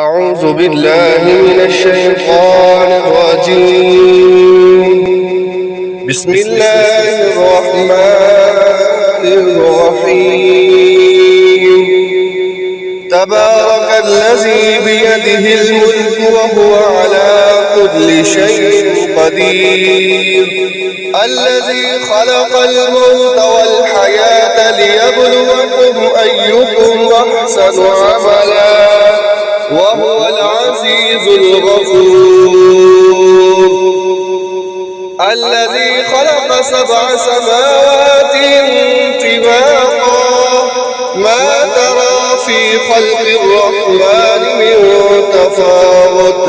أعوذ بالله من الشيطان الرجيم. بسم الله الرحمن الرحيم. تبارك الذي بيده الملك وهو على كل شيء قدير. الذي خلق الموت والحياة ليبلوكم أيكم أحسن عملا وهو العزيز الغفور. الذي خلق 7 سماوات طباقا ما ترى في خلق الرحمن من تفاوت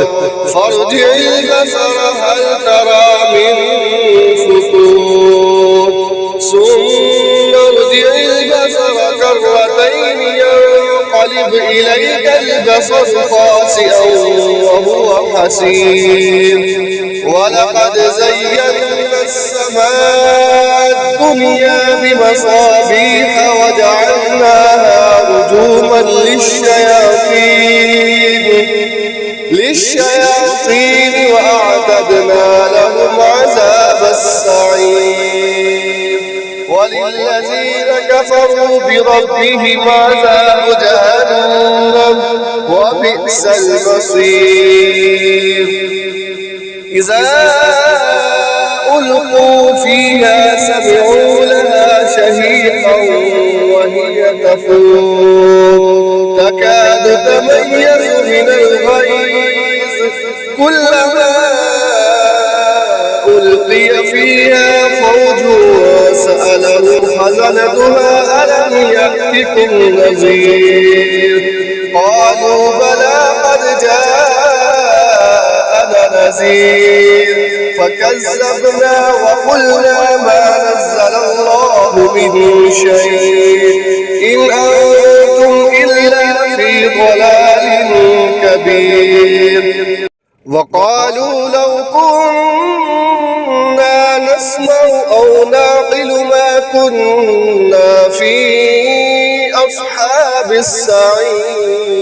فارجع البصر هل ترى من فطور ثم ارجع البصر كرتين ينقلب إليك البصر خاسئا وهو حسير. ولقد زينا السماء الدنيا بمصابيح وجعلناها رجوما للشياطين وأعتدنا لهم عذاب السعير. وللذين كفروا بربهم عذاب جهنم وبئس المصير. إذا ألقوا فيها سمعوا لها شهيقا وهي تفور تكاد تميز من الغيظ كلما ألقي فيها فوج سألهم خزنتها ألم يأتكم نذير قالوا بلى قد جاءنا نذير فكذبنا وقلنا ما نزل الله من شيء إن أنتم إلا في ضلال كبير. وقالوا لو كنا نسمع أو نعقل ما كنا في أصحاب السعير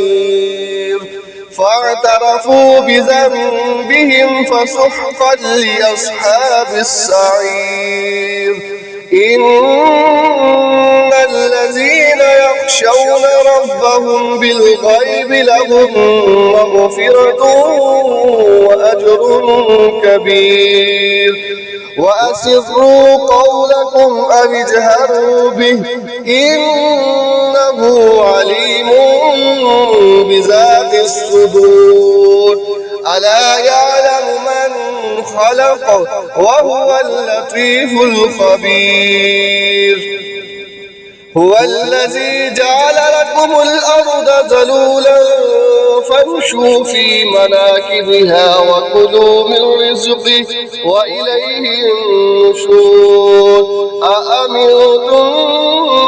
فاعترفوا بذنبهم فسحقا لأصحاب السعير. إن الذين يخشون ربهم بالغيب لهم مغفرة وأجر كبير. وأسروا قولكم أو اجهروا به إنه عليم بذات الصدور. ألا يعلم من خلق وهو اللطيف الخبير. هو الذي جعل لكم الأرض ذلولا فامشوا في مناكبها وكلوا من رزقه وإليه النشور. أأمنتم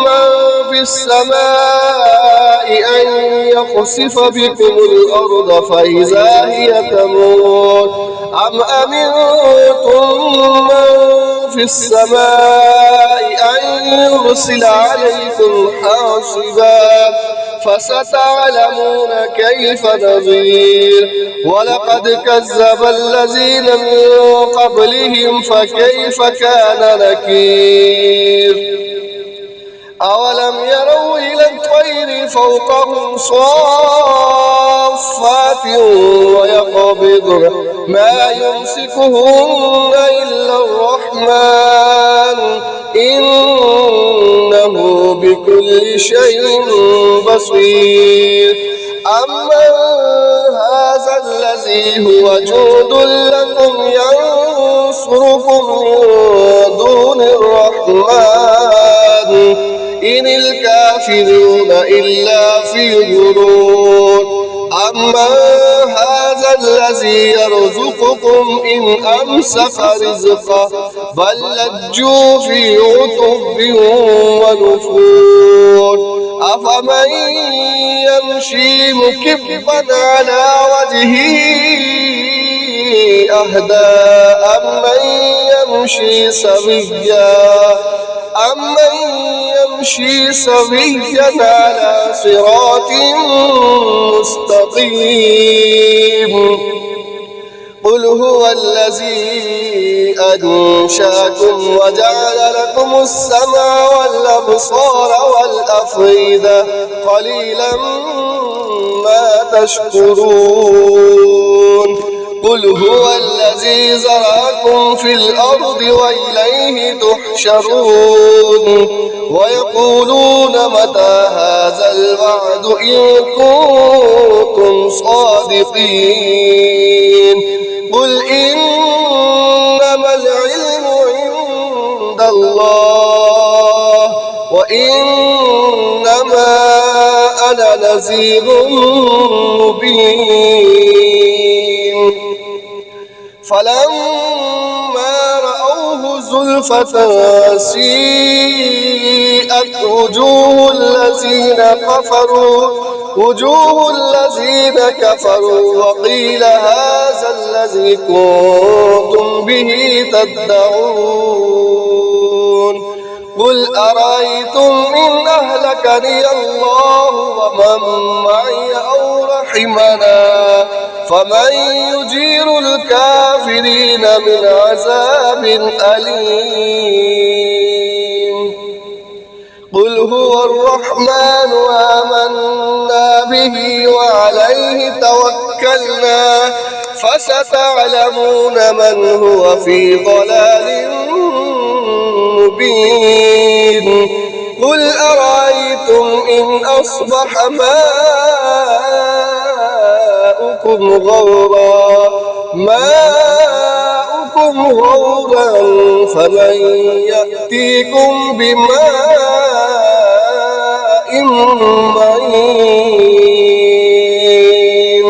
من في السماء أن يخسف بكم الأرض فإذا هي تمور أم أمنتم من في السماء أن يرسل عليكم حاصبا فستعلمون كيف نذير. ولقد كذب الذين من قبلهم فكيف كان نكير. أولم يروا إلى الطير فوقهم صافات ويقبضن ما يمسكهن إلا الرحمن إنه بكل شيء بصير. أمن هذا الذي هو جند لكم ينصركم من دون الرحمن إن الكافرون إلا في غرور. أما هذا الذي يرزقكم إن أمسك رزقه بل لجوا في عتب ونفور. أفمن يمشي مكبا على وجهه أهدى أمن يمشي سويا أمن يمشي سويا على صراط مستقيم. قل هو الذي أنشأكم وجعل لكم السمع والأبصار والأفئدة قليلا ما تشكرون. قل هو الذي زرعكم في الأرض وإليه تحشرون. ويقولون متى هذا الوعد إن كنتم صادقين. قل إنما العلم عند الله وإنما أنا نذير مبين. فلما رأوه زلفة سيئت وجوه الذين كفروا وقيل هذا الذي كنتم به تدعون. قل أرأيتم إن أهلكني الله ومن معي أو رحمنا فمن يجير الكافرين من عذاب أليم. قل هو الرحمن آمنا به وعليه توكلنا فستعلمون من هو في ضلال مبين. قل أرأيتم إن أصبح ماؤكم غورا فمن يأتيكم بماء معين.